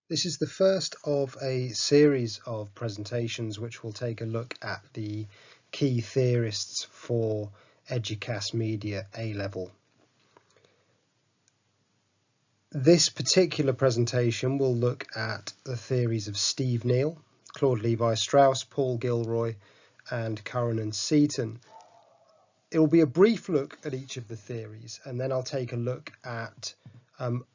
This is the first of a series of presentations which will take a look at the key theorists for Educas Media A-Level. This particular presentation will look at the theories of Steve Neale, Claude Levi-Strauss, Paul Gilroy and Curran Seaton. It will be a brief look at each of the theories, and then I'll take a look at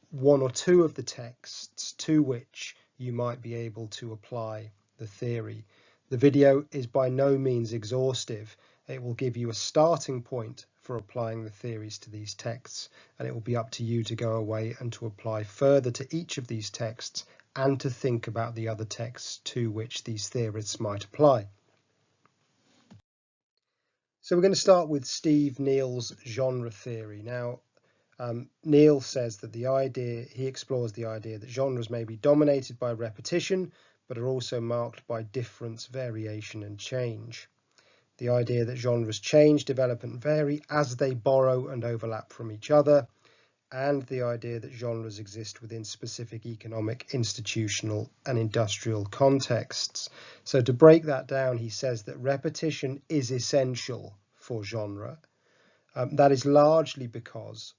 one or two of the texts to which you might be able to apply the theory. The video is by no means exhaustive. It will give you a starting point for applying the theories to these texts, and it will be up to you to go away and to apply further to each of these texts and to think about the other texts to which these theorists might apply. So we're going to start with Steve Neale's genre theory. Now, Neale says that he explores the idea that genres may be dominated by repetition, but are also marked by difference, variation and change. The idea that genres change, develop and vary as they borrow and overlap from each other, and the idea that genres exist within specific economic, institutional and industrial contexts. So to break that down, he says that repetition is essential for genre. That is largely because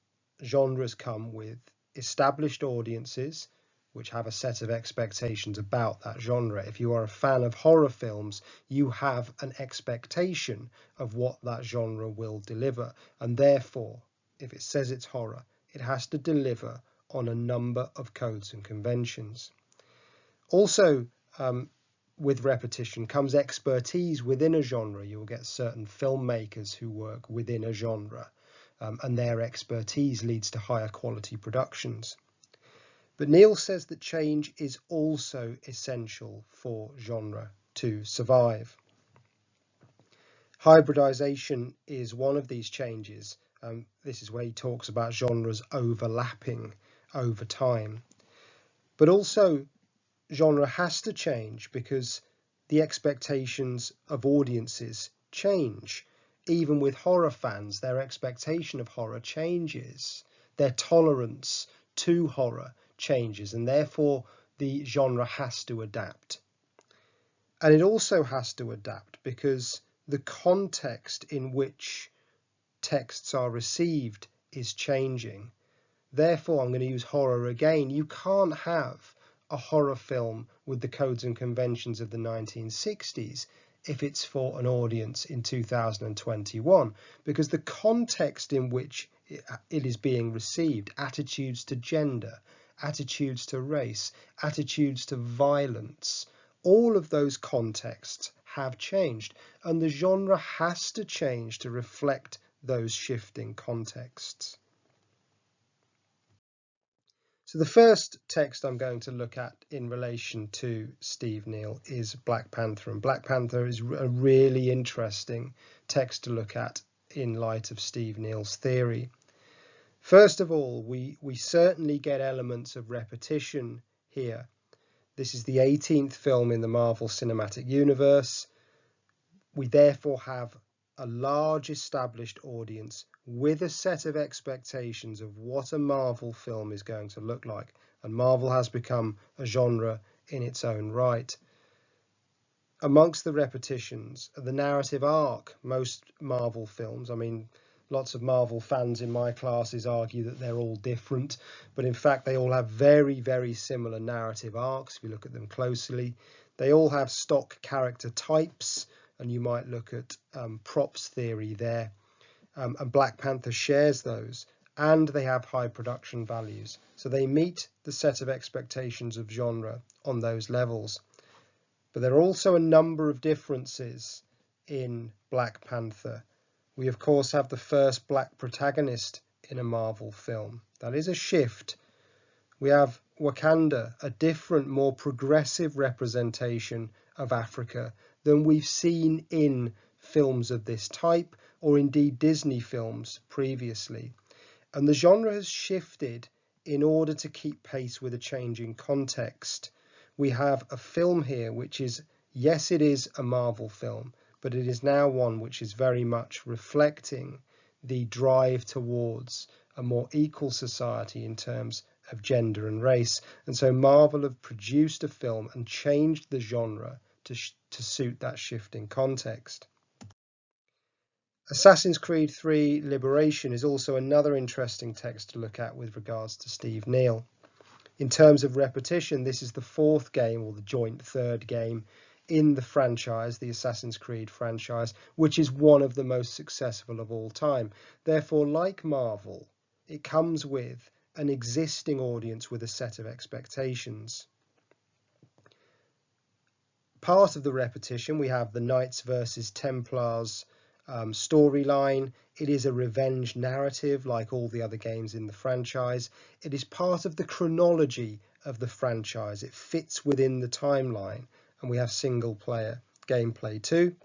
genres come with established audiences which have a set of expectations about that genre. If you are a fan of horror films, you have an expectation of what that genre will deliver, and therefore, if it says it's horror, it has to deliver on a number of codes and conventions. Also, with repetition comes expertise within a genre. You will get certain filmmakers who work within a genre, and their expertise leads to higher quality productions. But Neale says that change is also essential for genre to survive. Hybridization is one of these changes. This is where he talks about genres overlapping over time. But also, genre has to change because the expectations of audiences change. Even with horror fans, their expectation of horror changes. Their tolerance to horror changes, and therefore the genre has to adapt. And it also has to adapt because the context in which texts are received is changing. Therefore, I'm going to use horror again. You can't have a horror film with the codes and conventions of the 1960s if it's for an audience in 2021, because the context in which it is being received, attitudes to gender, attitudes to race, attitudes to violence, all of those contexts have changed, and the genre has to change to reflect those shifting contexts. So the first text I'm going to look at in relation to Steve Neale is Black Panther, and Black Panther is a really interesting text to look at in light of Steve Neale's theory. First of all, we certainly get elements of repetition here. This is the 18th film in the Marvel Cinematic Universe. We therefore have a large established audience with a set of expectations of what a Marvel film is going to look like, and Marvel has become a genre in its own right. Amongst the repetitions, the narrative arc, most Marvel films, I mean, lots of Marvel fans in my classes argue that they're all different, but in fact they all have very, very similar narrative arcs. If we look at them closely, they all have stock character types, and you might look at props theory there. And Black Panther shares those, and they have high production values. So they meet the set of expectations of genre on those levels. But there are also a number of differences in Black Panther. We of course have the first black protagonist in a Marvel film. That is a shift. We have Wakanda, a different, more progressive representation of Africa than we've seen in films of this type, or indeed Disney films previously. And the genre has shifted in order to keep pace with a changing context. We have a film here which is, yes, it is a Marvel film, but it is now one which is very much reflecting the drive towards a more equal society in terms of gender and race. And so Marvel have produced a film and changed the genre to suit that shifting context. Assassin's Creed 3 Liberation is also another interesting text to look at with regards to Steve Neale. In terms of repetition, this is the fourth game, or the joint third game, in the franchise, the Assassin's Creed franchise, which is one of the most successful of all time. Therefore, like Marvel, it comes with an existing audience with a set of expectations. Part of the repetition, we have the Knights versus Templars storyline. It is a revenge narrative like all the other games in the franchise. It is part of the chronology of the franchise. It fits within the timeline, and we have single player gameplay too.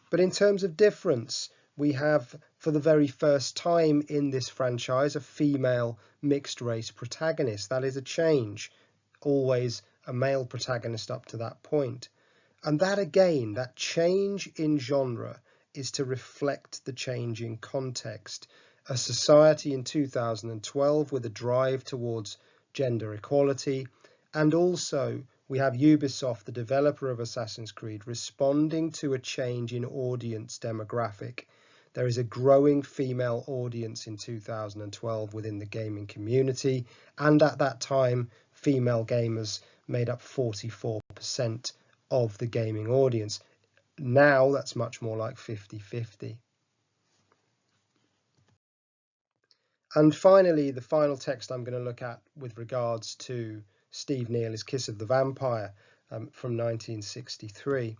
But in terms of difference, we have, for the very first time in this franchise, a female mixed race protagonist. That is a change. Always a male protagonist up to that point. And that again, that change in genre is to reflect the changing context. A society in 2012 with a drive towards gender equality, and also we have Ubisoft, the developer of Assassin's Creed, responding to a change in audience demographic. There is a growing female audience in 2012 within the gaming community, and at that time female gamers made up 44% of the gaming audience. Now that's much more like 50-50. And finally, the final text I'm going to look at with regards to Steve Neale is Kiss of the Vampire from 1963.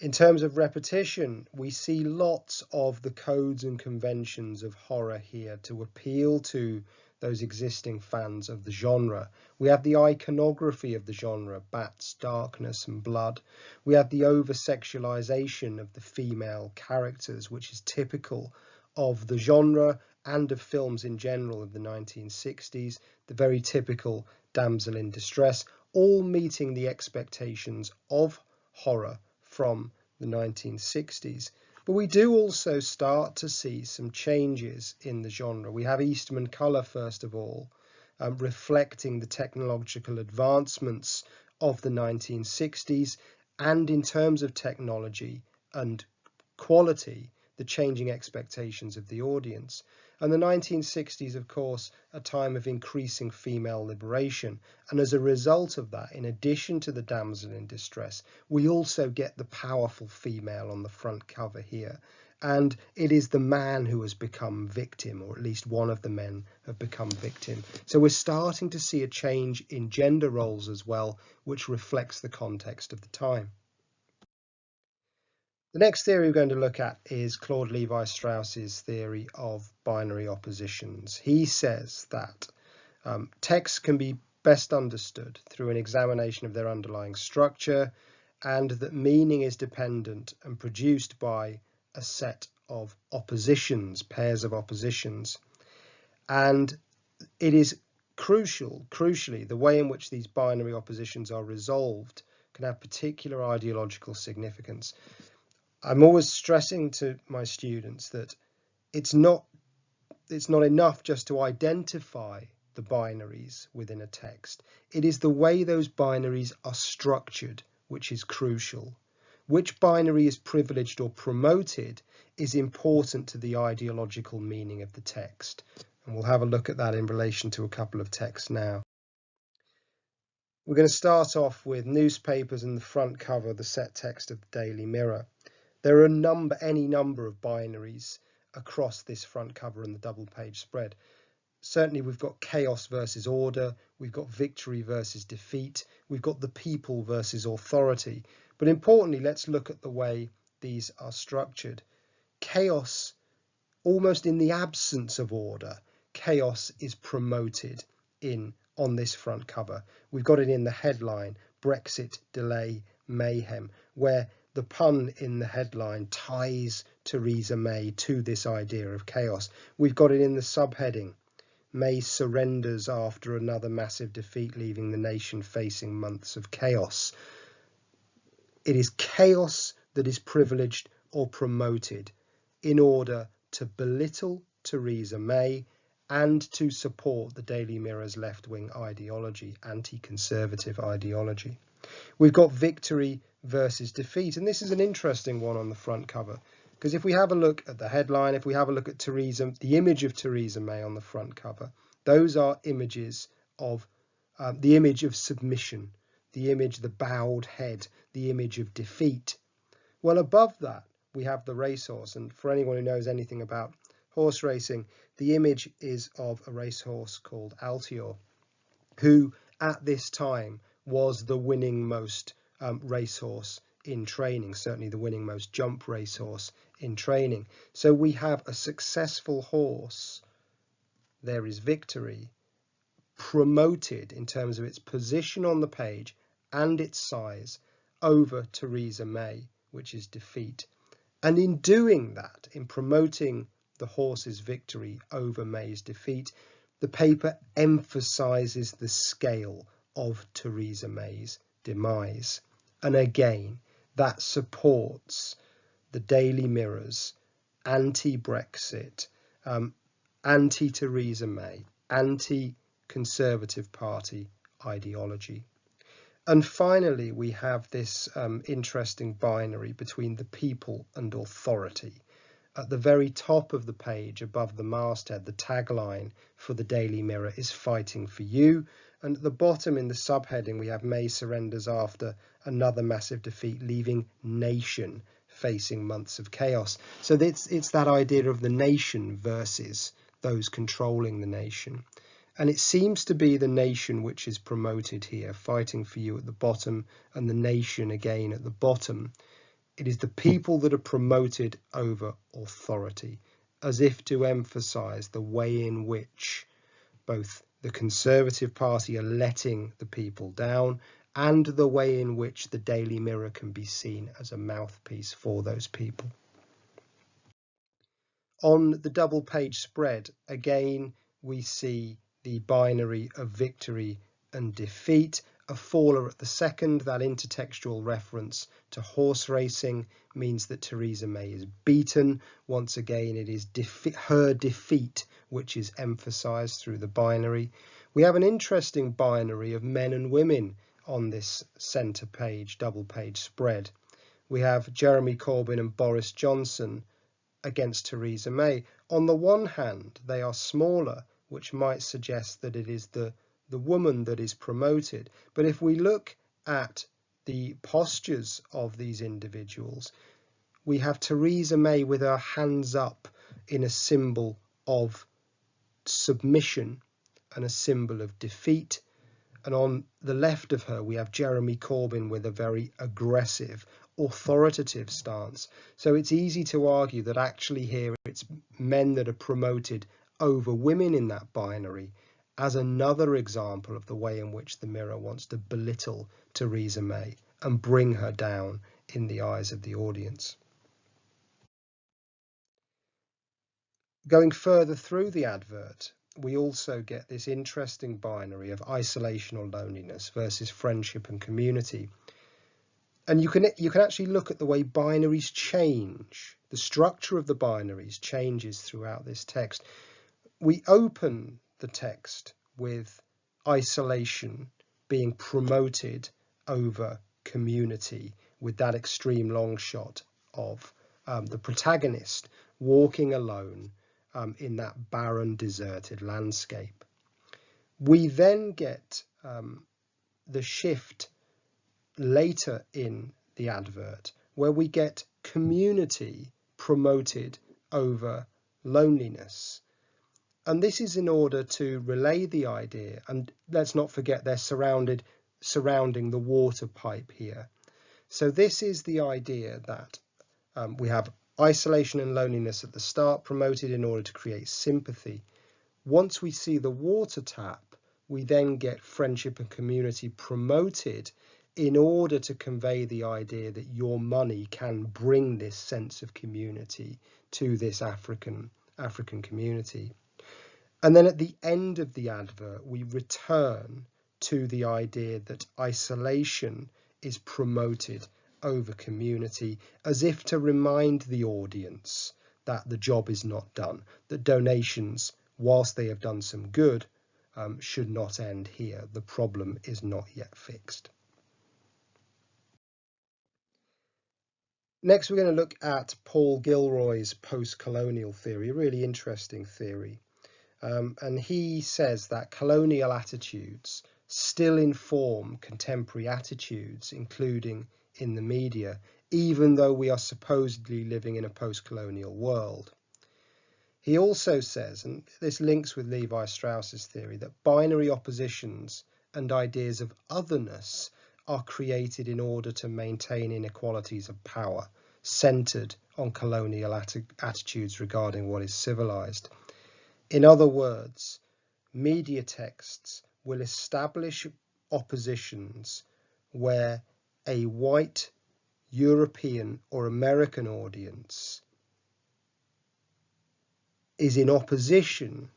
In terms of repetition, we see lots of the codes and conventions of horror here to appeal to those existing fans of the genre. We have the iconography of the genre, bats, darkness and blood. We have the over-sexualization of the female characters, which is typical of the genre and of films in general of the 1960s, the very typical damsel in distress, all meeting the expectations of horror from the 1960s. But we do also start to see some changes in the genre. We have Eastman colour, first of all, reflecting the technological advancements of the 1960s, and in terms of technology and quality, the changing expectations of the audience. And the 1960s, of course, a time of increasing female liberation. And as a result of that, in addition to the damsel in distress, we also get the powerful female on the front cover here. And it is the man who has become victim, or at least one of the men have become victim. So we're starting to see a change in gender roles as well, which reflects the context of the time. The next theory we're going to look at is Claude Levi-Strauss's theory of binary oppositions. He says that texts can be best understood through an examination of their underlying structure, and that meaning is dependent and produced by a set of oppositions, pairs of oppositions. And it is crucially, the way in which these binary oppositions are resolved can have particular ideological significance. I'm always stressing to my students that it's not enough just to identify the binaries within a text. It is the way those binaries are structured which is crucial. Which binary is privileged or promoted is important to the ideological meaning of the text. And we'll have a look at that in relation to a couple of texts now. We're going to start off with newspapers and the front cover, the set text of the Daily Mirror. There are any number of binaries across this front cover and the double page spread. Certainly we've got chaos versus order, we've got victory versus defeat, we've got the people versus authority. But importantly, let's look at the way these are structured. Chaos, almost in the absence of order, chaos is promoted on this front cover. We've got it in the headline, Brexit delay mayhem, where the pun in the headline ties Theresa May to this idea of chaos. We've got it in the subheading, May surrenders after another massive defeat, leaving the nation facing months of chaos. It is chaos that is privileged or promoted in order to belittle Theresa May and to support the Daily Mirror's left-wing ideology, anti-conservative ideology. We've got victory versus defeat, and this is an interesting one on the front cover, because if we have a look at the headline, if we have a look at the image of Theresa May on the front cover, those are images of the image of submission, the image, the bowed head, the image of defeat. Well, above that, we have the racehorse, and for anyone who knows anything about horse racing, the image is of a racehorse called Altior, who at this time was the winning most racehorse in training, certainly the winning most jump racehorse in training. So we have a successful horse, there is victory, promoted in terms of its position on the page and its size over Theresa May, which is defeat. And in doing that, in promoting the horse's victory over May's defeat, the paper emphasises the scale of Theresa May's demise. And again, that supports the Daily Mirror's anti-Brexit, anti-Theresa May, anti-Conservative Party ideology. And finally, we have this interesting binary between the people and authority. At the very top of the page, above the masthead, the tagline for the Daily Mirror is "Fighting for You." And at the bottom in the subheading, we have "May surrenders after another massive defeat, leaving nation facing months of chaos." So it's that idea of the nation versus those controlling the nation. And it seems to be the nation which is promoted here, "Fighting for You" at the bottom and the nation again at the bottom. It is the people that are promoted over authority, as if to emphasise the way in which both the Conservative Party are letting the people down and the way in which the Daily Mirror can be seen as a mouthpiece for those people. On the double page spread, again, we see the binary of victory and defeat. A faller at the second, that intertextual reference to horse racing means that Theresa May is beaten. Once again, it is her defeat which is emphasised through the binary. We have an interesting binary of men and women on this centre page, double page spread. We have Jeremy Corbyn and Boris Johnson against Theresa May. On the one hand, they are smaller, which might suggest that it is the woman that is promoted. But if we look at the postures of these individuals, we have Theresa May with her hands up in a symbol of submission and a symbol of defeat. And on the left of her, we have Jeremy Corbyn with a very aggressive, authoritative stance. So it's easy to argue that actually here it's men that are promoted over women in that binary, as another example of the way in which the Mirror wants to belittle Theresa May and bring her down in the eyes of the audience. Going further through the advert, we also get this interesting binary of isolation or loneliness versus friendship and community. And you can actually look at the way binaries change. The structure of the binaries changes throughout this text. We open the text with isolation being promoted over community, with that extreme long shot of the protagonist walking alone in that barren, deserted landscape. We then get the shift later in the advert where we get community promoted over loneliness. And this is in order to relay the idea, and let's not forget they're surrounding the water pipe here. So this is the idea that we have isolation and loneliness at the start, promoted in order to create sympathy. Once we see the water tap, we then get friendship and community promoted in order to convey the idea that your money can bring this sense of community to this African community. And then at the end of the advert, we return to the idea that isolation is promoted over community, as if to remind the audience that the job is not done, that donations whilst they have done some good, should not end here. The problem is not yet fixed. Next, we're going to look at Paul Gilroy's postcolonial theory, a really interesting theory. And he says that colonial attitudes still inform contemporary attitudes, including in the media, even though we are supposedly living in a post-colonial world. He also says, and this links with Levi-Strauss's theory, that binary oppositions and ideas of otherness are created in order to maintain inequalities of power, centered on colonial attitudes regarding what is civilized. In other words, media texts will establish oppositions where a white European or American audience is in opposition,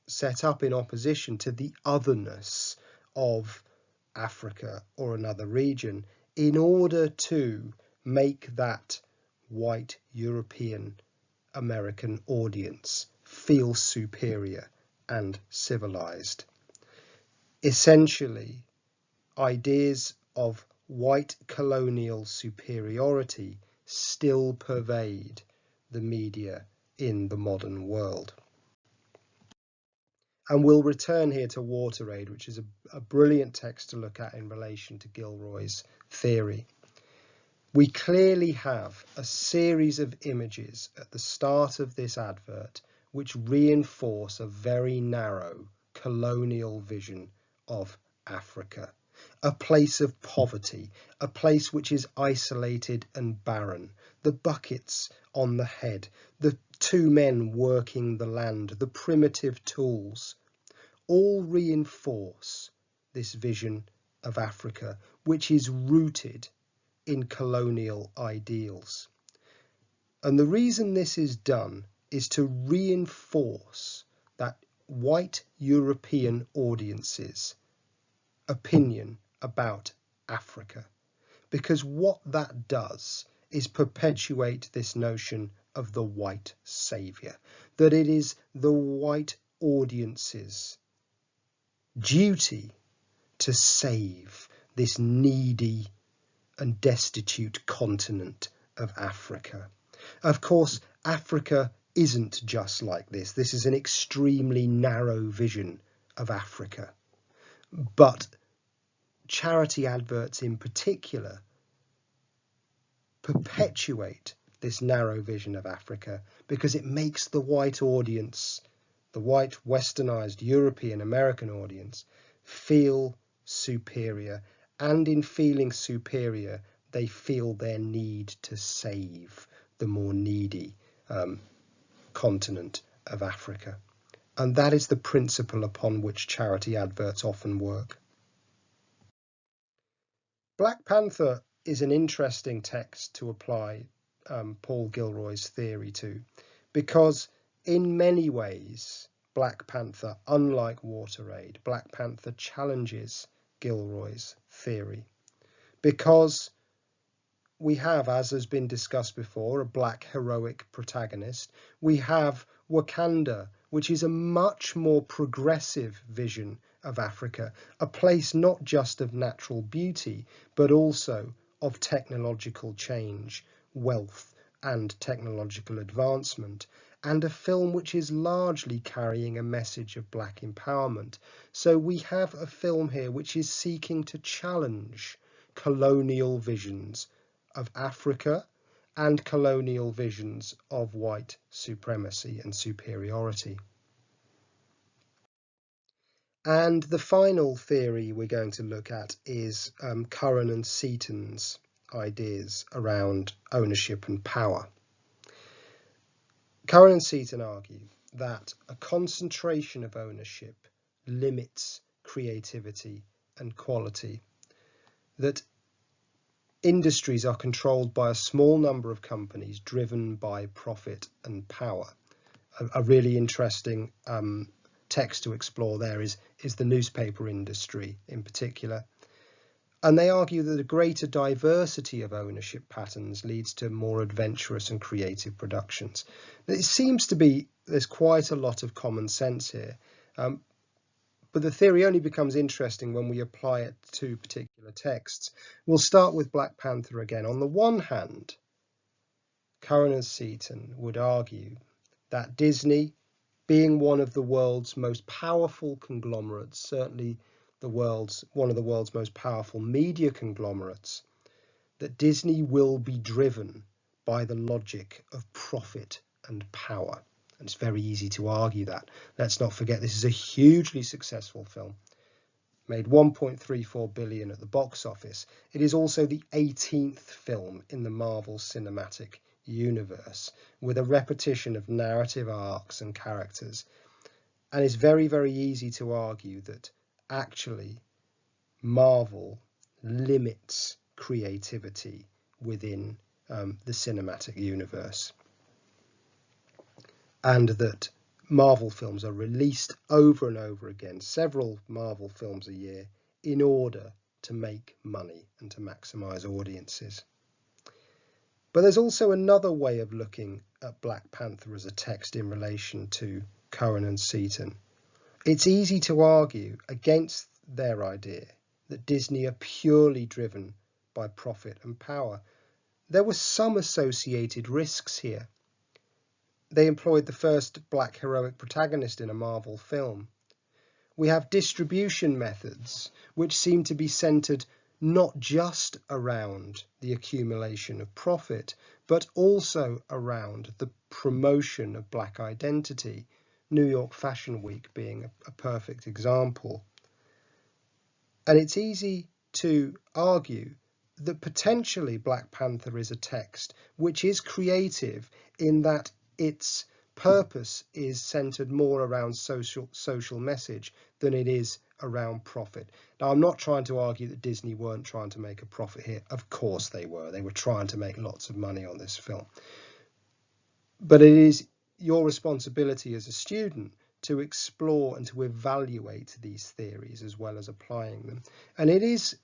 set up in opposition to the otherness of Africa or another region, in order to make that white European American audience feel superior and civilized. Essentially, ideas of white colonial superiority still pervade the media in the modern world. And we'll return here to Water Aid, which is a brilliant text to look at in relation to Gilroy's theory. We clearly have a series of images at the start of this advert which reinforce a very narrow colonial vision of Africa. A place of poverty, a place which is isolated and barren, the buckets on the head, the two men working the land, the primitive tools, all reinforce this vision of Africa, which is rooted in colonial ideals. And the reason this is done is to reinforce that white European audiences' opinion about Africa, because what that does is perpetuate this notion of the white saviour, that it is the white audience's duty to save this needy and destitute continent of Africa. Of course, Africa isn't just like this. This is an extremely narrow vision of Africa. But charity adverts in particular perpetuate this narrow vision of Africa because it makes the white audience, the white westernized European American audience, feel superior. And in feeling superior, they feel their need to save the more needy continent of Africa. And that is the principle upon which charity adverts often work. Black Panther is an interesting text to apply Paul Gilroy's theory to, because in many ways, Black Panther, unlike Water Aid, Black Panther challenges Gilroy's theory, because we have, as has been discussed before, a black heroic protagonist. We have Wakanda, which is a much more progressive vision of Africa, a place not just of natural beauty, but also of technological change, wealth, and technological advancement, and a film which is largely carrying a message of black empowerment. So we have a film here which is seeking to challenge colonial visions of Africa and colonial visions of white supremacy and superiority. And the final theory we're going to look at is Curran and Seaton's ideas around ownership and power. Curran and Seaton argue that a concentration of ownership limits creativity and quality, that industries are controlled by a small number of companies driven by profit and power. A really interesting text to explore there is the newspaper industry in particular. And they argue that a greater diversity of ownership patterns leads to more adventurous and creative productions. It seems to be there's quite a lot of common sense here. But the theory only becomes interesting when we apply it to particular texts. We'll start with Black Panther again. On the one hand, Curran and Seaton would argue that Disney, being one of the world's most powerful conglomerates, certainly one of the world's most powerful media conglomerates, that Disney will be driven by the logic of profit and power. And it's very easy to argue that. Let's not forget this is a hugely successful film. Made 1.34 billion at the box office. It is also the 18th film in the Marvel Cinematic Universe, with a repetition of narrative arcs and characters. And it's very, very easy to argue that actually Marvel limits creativity within the cinematic universe, and that Marvel films are released over and over again, several Marvel films a year, in order to make money and to maximize audiences. But there's also another way of looking at Black Panther as a text in relation to Curran and Seaton. It's easy to argue against their idea that Disney are purely driven by profit and power. There were some associated risks here. They employed the first black heroic protagonist in a Marvel film. We have distribution methods which seem to be centered not just around the accumulation of profit, but also around the promotion of black identity, New York Fashion Week being a perfect example. And it's easy to argue that potentially Black Panther is a text which is creative in that its purpose is centered more around social message than it is around profit. Now, I'm not trying to argue that Disney weren't trying to make a profit here. Of course they were. They were trying to make lots of money on this film. But it is your responsibility as a student to explore and to evaluate these theories as well as applying them. And it is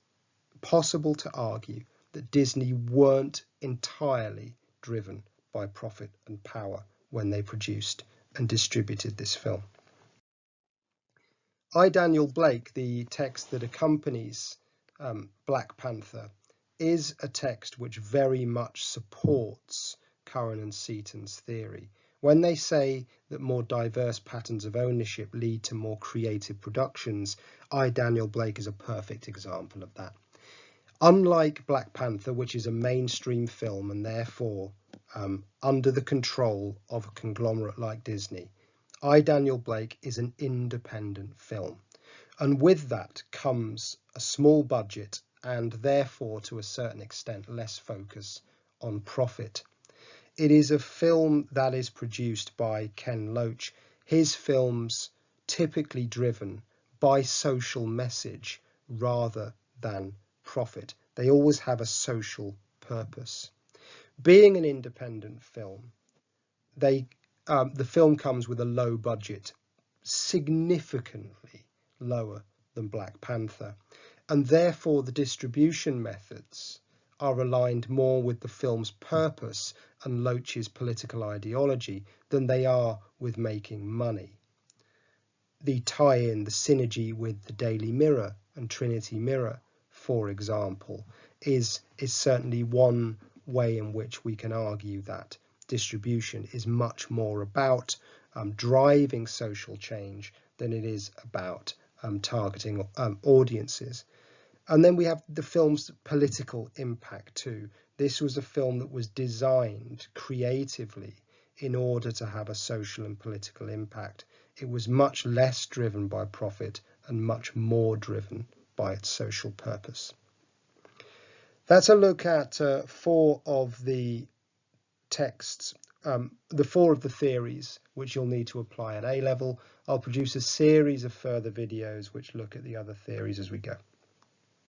possible to argue that Disney weren't entirely driven by profit and power when they produced and distributed this film. I, Daniel Blake, the text that accompanies Black Panther, is a text which very much supports Curran and Seaton's theory. When they say that more diverse patterns of ownership lead to more creative productions, I, Daniel Blake, is a perfect example of that. Unlike Black Panther, which is a mainstream film and therefore under the control of a conglomerate like Disney, I, Daniel Blake is an independent film. And with that comes a small budget and therefore, to a certain extent, less focus on profit. It is a film that is produced by Ken Loach. His films typically driven by social message rather than profit. They always have a social purpose. Being an independent film, the film comes with a low budget, significantly lower than Black Panther, and therefore the distribution methods are aligned more with the film's purpose and Loach's political ideology than they are with making money. The tie-in, the synergy with the Daily Mirror and Trinity Mirror, for example, is certainly one way in which we can argue that distribution is much more about driving social change than it is about targeting audiences. And then we have the film's political impact too. This was a film that was designed creatively in order to have a social and political impact. It was much less driven by profit and much more driven by its social purpose. That's a look at four of the texts, the four of the theories which you'll need to apply at A level. I'll produce a series of further videos which look at the other theories as we go.